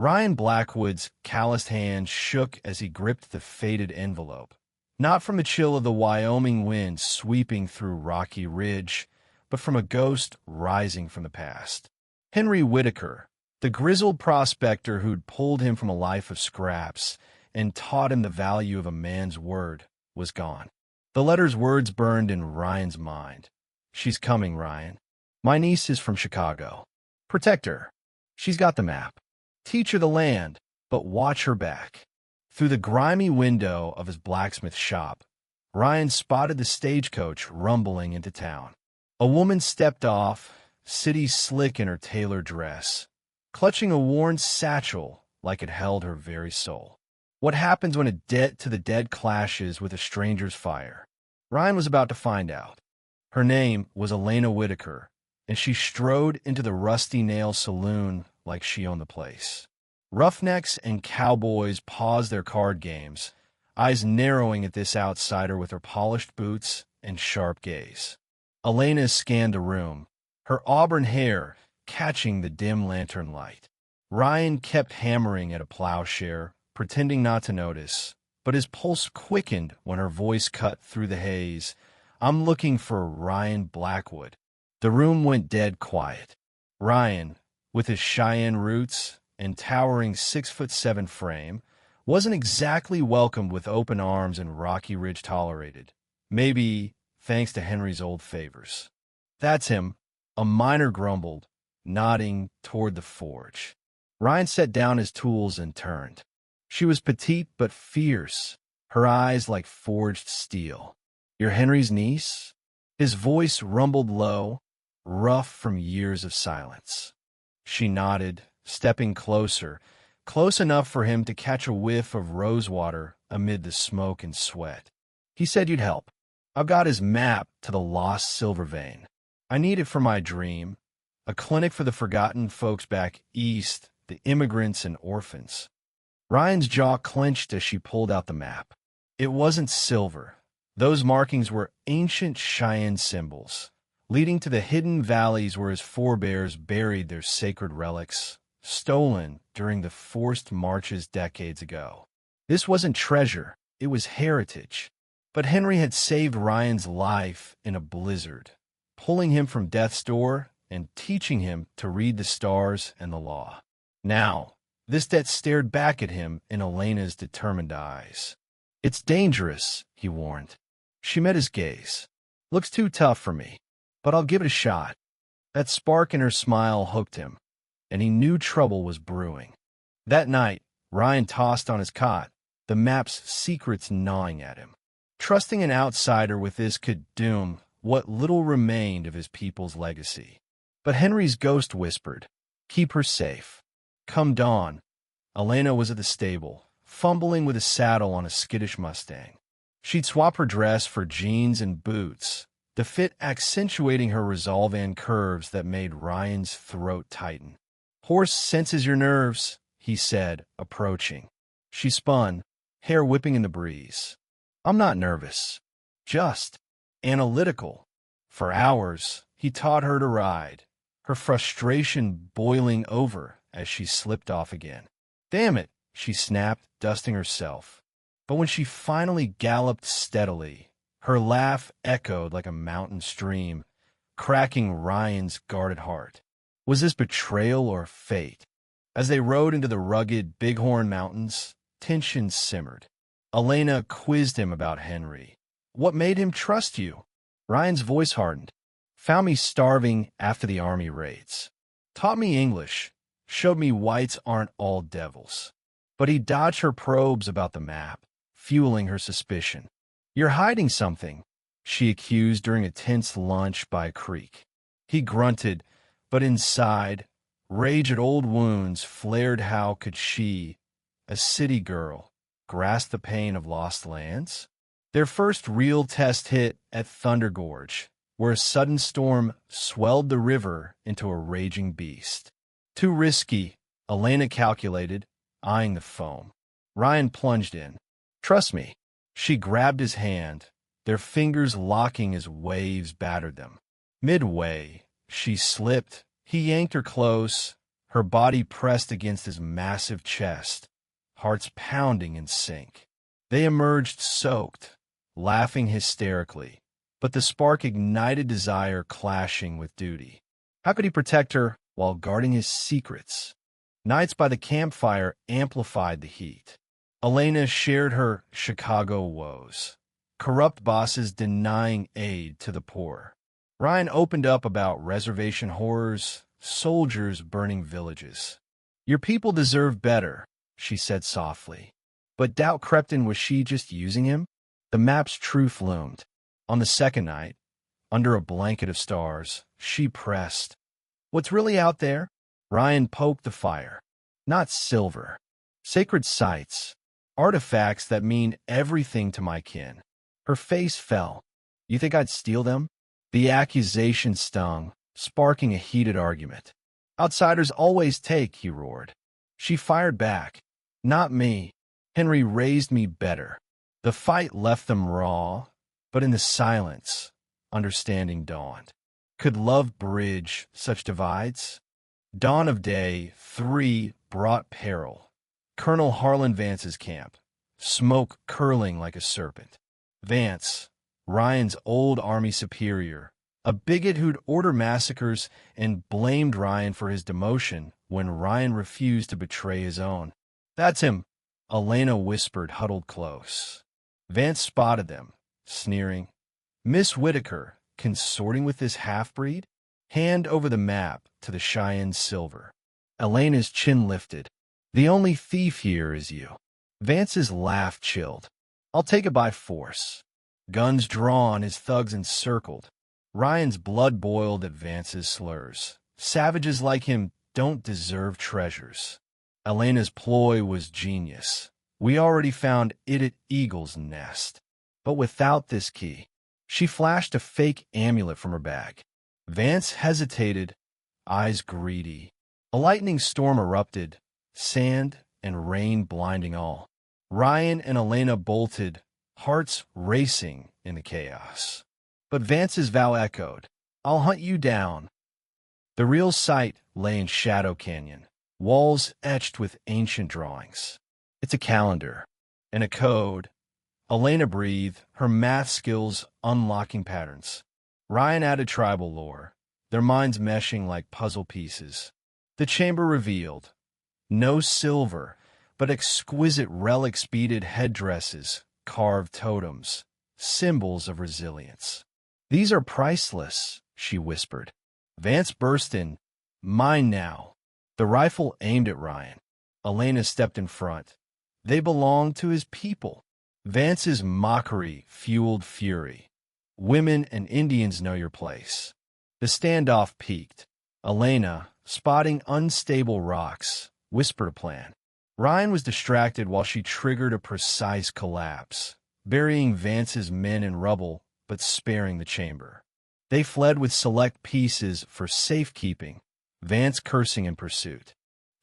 Ryan Blackwood's calloused hand shook as he gripped the faded envelope, not from the chill of the Wyoming wind sweeping through Rocky Ridge, but from a ghost rising from the past. Henry Whitaker, the grizzled prospector who'd pulled him from a life of scraps and taught him the value of a man's word, was gone. The letter's words burned in Ryan's mind. "She's coming, Ryan. My niece is from Chicago. Protect her. She's got the map. Teach her the land, but watch her back." Through the grimy window of his blacksmith shop, Ryan spotted the stagecoach rumbling into town. A woman stepped off, city slick in her tailored dress, clutching a worn satchel like it held her very soul. What happens when a debt to the dead clashes with a stranger's fire? Ryan was about to find out. Her name was Elena Whitaker, and she strode into the Rusty Nail Saloon like she owned the place. Roughnecks and cowboys paused their card games, eyes narrowing at this outsider with her polished boots and sharp gaze. Elena scanned the room, her auburn hair catching the dim lantern light. Ryan kept hammering at a plowshare, pretending not to notice, but his pulse quickened when her voice cut through the haze. "I'm looking for Ryan Blackwood." The room went dead quiet. Ryan, with his Cheyenne roots and towering 6'7" frame, wasn't exactly welcomed with open arms and Rocky Ridge tolerated. Maybe thanks to Henry's old favors. "That's him," a miner grumbled, nodding toward the forge. Ryan set down his tools and turned. She was petite but fierce, her eyes like forged steel. "You're Henry's niece?" His voice rumbled low, rough from years of silence. She nodded, stepping closer, close enough for him to catch a whiff of rosewater amid the smoke and sweat. "He said you'd help. I've got his map to the lost silver vein. I need it for my dream, a clinic for the forgotten folks back east, the immigrants and orphans." Ryan's jaw clenched as she pulled out the map. It wasn't silver. Those markings were ancient Cheyenne symbols, leading to the hidden valleys where his forebears buried their sacred relics, stolen during the forced marches decades ago. This wasn't treasure, it was heritage. But Henry had saved Ryan's life in a blizzard, pulling him from death's door and teaching him to read the stars and the law. Now, this debt stared back at him in Elena's determined eyes. "It's dangerous," he warned. She met his gaze. "Looks too tough for me, but I'll give it a shot." That spark in her smile hooked him, and he knew trouble was brewing. That night, Ryan tossed on his cot, the map's secrets gnawing at him. Trusting an outsider with this could doom what little remained of his people's legacy. But Henry's ghost whispered, "Keep her safe." Come dawn, Elena was at the stable, fumbling with a saddle on a skittish Mustang. She'd swap her dress for jeans and boots, the fit accentuating her resolve and curves that made Ryan's throat tighten. "Horse senses your nerves," he said, approaching. She spun, hair whipping in the breeze. "I'm not nervous, just analytical." For hours, he taught her to ride, her frustration boiling over as she slipped off again. "Damn it," she snapped, dusting herself. But when she finally galloped steadily, her laugh echoed like a mountain stream, cracking Ryan's guarded heart. Was this betrayal or fate? As they rode into the rugged Bighorn Mountains, tension simmered. Elena quizzed him about Henry. "What made him trust you?" Ryan's voice hardened. "Found me starving after the army raids. Taught me English. Showed me whites aren't all devils." But he dodged her probes about the map, fueling her suspicion. "You're hiding something," she accused during a tense lunch by a creek. He grunted, but inside, rage at old wounds flared. How could she, a city girl, grasp the pain of lost lands? Their first real test hit at Thunder Gorge, where a sudden storm swelled the river into a raging beast. Too risky, Elena calculated, eyeing the foam. Ryan plunged in. "Trust me." She grabbed his hand, their fingers locking as waves battered them. Midway, she slipped. He yanked her close, her body pressed against his massive chest, hearts pounding in sync. They emerged soaked, laughing hysterically, but the spark ignited desire clashing with duty. How could he protect her while guarding his secrets? Nights by the campfire amplified the heat. Elena shared her Chicago woes, corrupt bosses denying aid to the poor. Ryan opened up about reservation horrors, soldiers burning villages. Your people deserve better, she said softly. But doubt crept in. Was she just using him? The map's truth loomed. On the second night, under a blanket of stars, she pressed. What's really out there? Ryan poked the fire. Not silver. Sacred sites. Artifacts that mean everything to my kin. Her face fell. You think I'd steal them? The accusation stung, sparking a heated argument. Outsiders always take, he roared. She fired back. Not me. Henry raised me better. The fight left them raw, but in the silence, understanding dawned. Could love bridge such divides? Dawn of day 3 brought peril. Colonel Harlan Vance's camp, smoke curling like a serpent. Vance, Ryan's old army superior, a bigot who'd order massacres and blamed Ryan for his demotion when Ryan refused to betray his own. That's him, Elena whispered, huddled close. Vance spotted them, sneering. Miss Whitaker, consorting with this half-breed? Hand over the map to the Cheyenne silver. Elena's chin lifted. The only thief here is you. Vance's laugh chilled. I'll take it by force. Guns drawn as thugs encircled. Ryan's blood boiled at Vance's slurs. Savages like him don't deserve treasures. Elena's ploy was genius. We already found it at Eagle's Nest. But without this key, she flashed a fake amulet from her bag. Vance hesitated, eyes greedy. A lightning storm erupted, sand and rain blinding all. Ryan and Elena bolted, hearts racing in the chaos. But Vance's vow echoed, I'll hunt you down. The real site lay in Shadow Canyon, walls etched with ancient drawings. It's a calendar and a code. Elena breathed, her math skills unlocking patterns. Ryan added tribal lore, their minds meshing like puzzle pieces. The chamber revealed, no silver, but exquisite relics, beaded headdresses, carved totems, symbols of resilience. These are priceless, she whispered. Vance burst in. Mine now. The rifle aimed at Ryan. Elena stepped in front. They belong to his people. Vance's mockery fueled fury. Women and Indians know your place. The standoff peaked. Elena, spotting unstable rocks, whispered a plan. Ryan was distracted while she triggered a precise collapse, burying Vance's men in rubble but sparing the chamber. They fled with select pieces for safekeeping, Vance cursing in pursuit.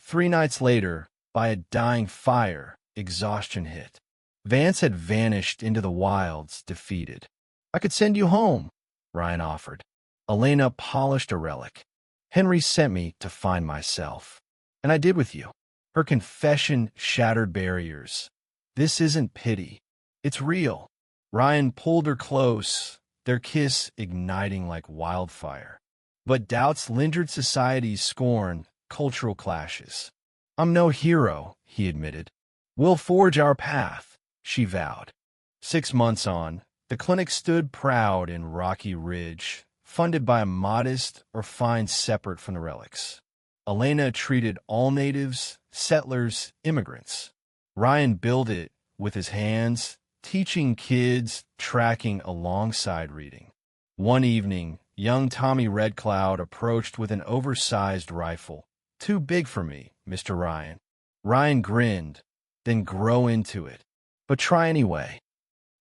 3 nights later, by a dying fire, exhaustion hit. Vance had vanished into the wilds, defeated. I could send you home, Ryan offered. Elena polished a relic. Henry sent me to find myself. And I did with you. Her confession shattered barriers. This isn't pity. It's real. Ryan pulled her close, their kiss igniting like wildfire. But doubts lingered, society's scorn, cultural clashes. I'm no hero, he admitted. We'll forge our path, she vowed. 6 months on, the clinic stood proud in Rocky Ridge, funded by a modest or fine separate from the relics. Elena treated all natives, settlers, immigrants. Ryan built it with his hands, teaching kids, tracking alongside reading. One evening, young Tommy Red Cloud approached with an oversized rifle. Too big for me, Mr. Ryan. Ryan grinned, then grow into it. But try anyway.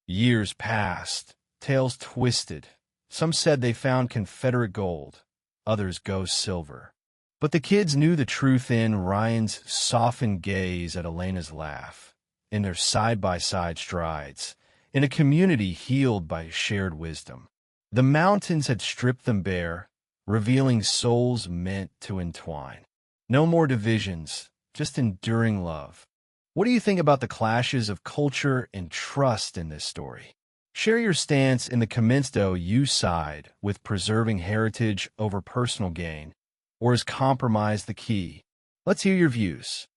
Years passed, tales twisted. Some said they found Confederate gold, others ghost silver. But the kids knew the truth in Ryan's softened gaze at Elena's laugh, in their side-by-side strides, in a community healed by shared wisdom. The mountains had stripped them bare, revealing souls meant to entwine. No more divisions, just enduring love. What do you think about the clashes of culture and trust in this story? Share your stance in the comments. Do you side with preserving heritage over personal gain, or is compromise the key? Let's hear your views.